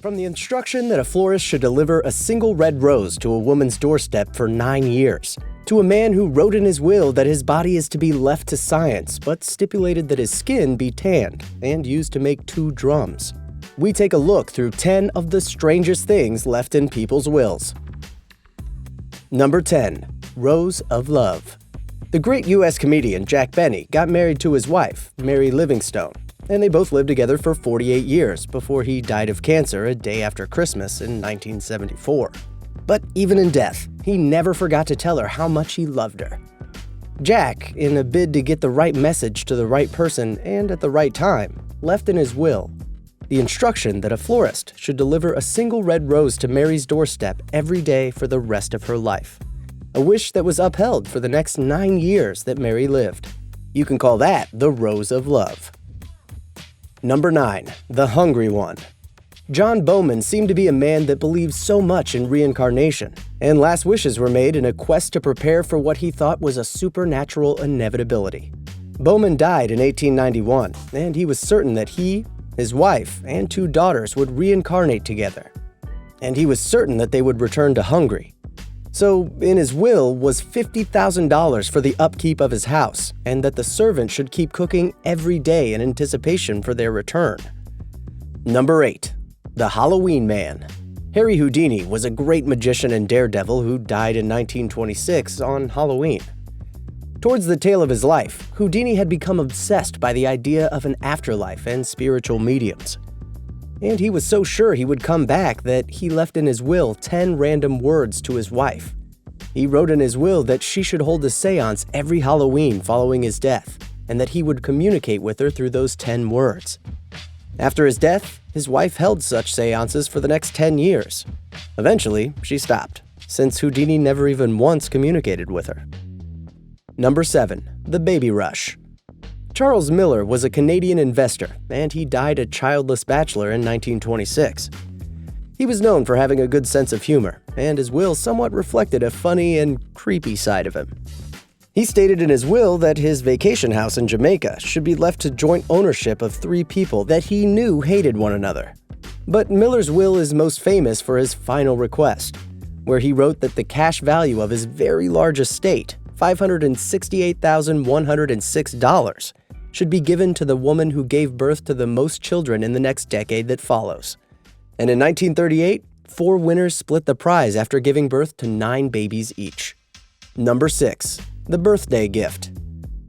From the instruction that a florist should deliver a single red rose to a woman's doorstep for 9 years, to a man who wrote in his will that his body is to be left to science, but stipulated that his skin be tanned and used to make 2 drums. We take a look through 10 of the strangest things left in people's wills. Number 10. Rose of Love. The great U.S. comedian Jack Benny got married to his wife, Mary Livingstone, and they both lived together for 48 years before he died of cancer a day after Christmas in 1974. But even in death, he never forgot to tell her how much he loved her. Jack, in a bid to get the right message to the right person and at the right time, left in his will the instruction that a florist should deliver a single red rose to Mary's doorstep every day for the rest of her life. A wish that was upheld for the next 9 years that Mary lived. You can call that the Rose of Love. Number 9. The Hungry One. John Bowman seemed to be a man that believed so much in reincarnation, and last wishes were made in a quest to prepare for what he thought was a supernatural inevitability. Bowman died in 1891, and he was certain that he, his wife, and 2 daughters would reincarnate together. And he was certain that they would return to Hungary. So, in his will was $50,000 for the upkeep of his house, and that the servant should keep cooking every day in anticipation for their return. Number 8. The Halloween Man. Harry Houdini was a great magician and daredevil who died in 1926 on Halloween. Towards the tail of his life, Houdini had become obsessed by the idea of an afterlife and spiritual mediums. And he was so sure he would come back that he left in his will 10 random words to his wife. He wrote in his will that she should hold a seance every Halloween following his death, and that he would communicate with her through those 10 words. After his death, his wife held such seances for the next 10 years. Eventually, she stopped, since Houdini never even once communicated with her. Number 7. The Baby Rush. Charles Miller was a Canadian investor, and he died a childless bachelor in 1926. He was known for having a good sense of humor, and his will somewhat reflected a funny and creepy side of him. He stated in his will that his vacation house in Jamaica should be left to joint ownership of 3 people that he knew hated one another. But Miller's will is most famous for his final request, where he wrote that the cash value of his very large estate, $568,106, should be given to the woman who gave birth to the most children in the next decade that follows. And in 1938, 4 winners split the prize after giving birth to 9 babies each. Number 6. The Birthday Gift.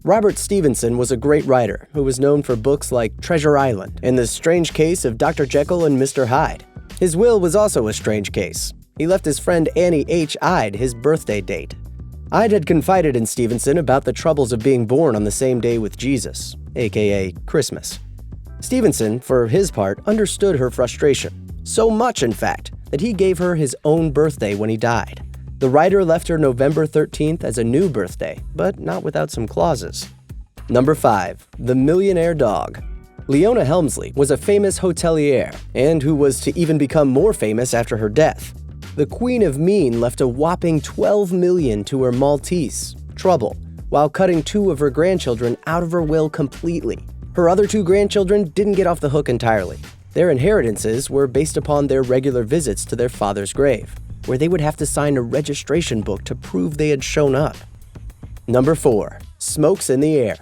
Robert Stevenson was a great writer who was known for books like Treasure Island and The Strange Case of Dr. Jekyll and Mr. Hyde. His will was also a strange case. He left his friend Annie H. Ide his birthday date. Ide had confided in Stevenson about the troubles of being born on the same day with Jesus, aka Christmas. Stevenson, for his part, understood her frustration, so much in fact, that he gave her his own birthday when he died. The writer left her November 13th as a new birthday, but not without some clauses. Number 5. The Millionaire Dog. Leona Helmsley was a famous hotelier, and who was to even become more famous after her death. The Queen of Mean left a whopping $12 million to her Maltese, Trouble, while cutting 2 of her grandchildren out of her will completely. Her other 2 grandchildren didn't get off the hook entirely. Their inheritances were based upon their regular visits to their father's grave, where they would have to sign a registration book to prove they had shown up. Number 4. Smokes in the Air.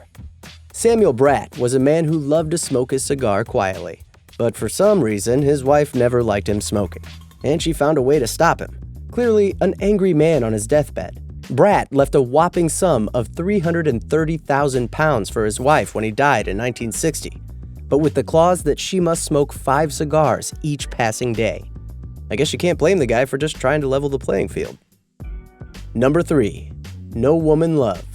Samuel Bratt was a man who loved to smoke his cigar quietly, but for some reason his wife never liked him smoking, and she found a way to stop him. Clearly an angry man on his deathbed. Bratt left a whopping sum of £330,000 for his wife when he died in 1960, but with the clause that she must smoke 5 cigars each passing day. I guess you can't blame the guy for just trying to level the playing field. Number 3. No Woman Love.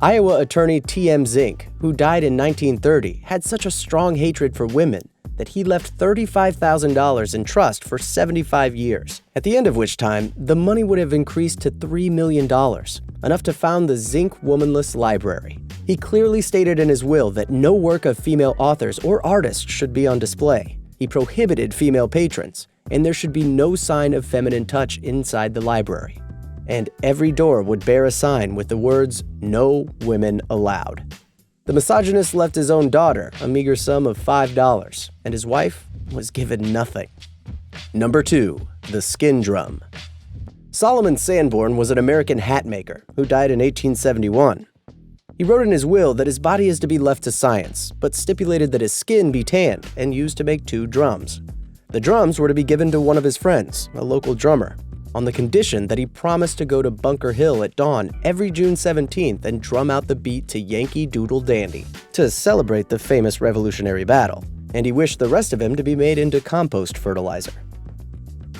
Iowa attorney T.M. Zink, who died in 1930, had such a strong hatred for women that he left $35,000 in trust for 75 years, at the end of which time the money would have increased to $3 million, enough to found the Zink Womanless Library. He clearly stated in his will that no work of female authors or artists should be on display. He prohibited female patrons, and there should be no sign of feminine touch inside the library. And every door would bear a sign with the words, "No women allowed." The misogynist left his own daughter a meager sum of $5, and his wife was given nothing. Number 2. The Skin Drum. Solomon Sanborn was an American hat maker who died in 1871. He wrote in his will that his body is to be left to science, but stipulated that his skin be tanned and used to make 2 drums. The drums were to be given to one of his friends, a local drummer, on the condition that he promised to go to Bunker Hill at dawn every June 17th and drum out the beat to Yankee Doodle Dandy to celebrate the famous Revolutionary battle, and he wished the rest of him to be made into compost fertilizer.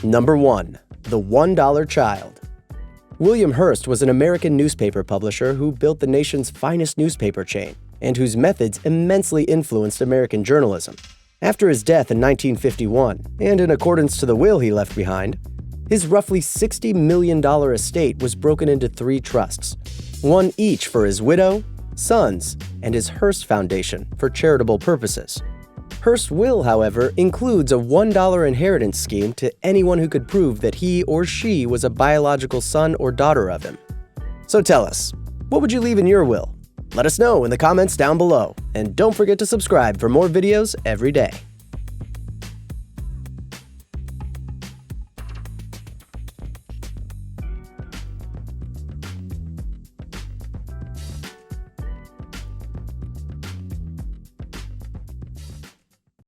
Number 1. The $1 Child. William Hearst was an American newspaper publisher who built the nation's finest newspaper chain and whose methods immensely influenced American journalism. After his death in 1951, and in accordance to the will he left behind, his roughly $60 million estate was broken into 3 trusts, one each for his widow, sons, and his Hearst Foundation for charitable purposes. Hearst's will, however, includes a $1 inheritance scheme to anyone who could prove that he or she was a biological son or daughter of him. So tell us, what would you leave in your will? Let us know in the comments down below, and don't forget to subscribe for more videos every day.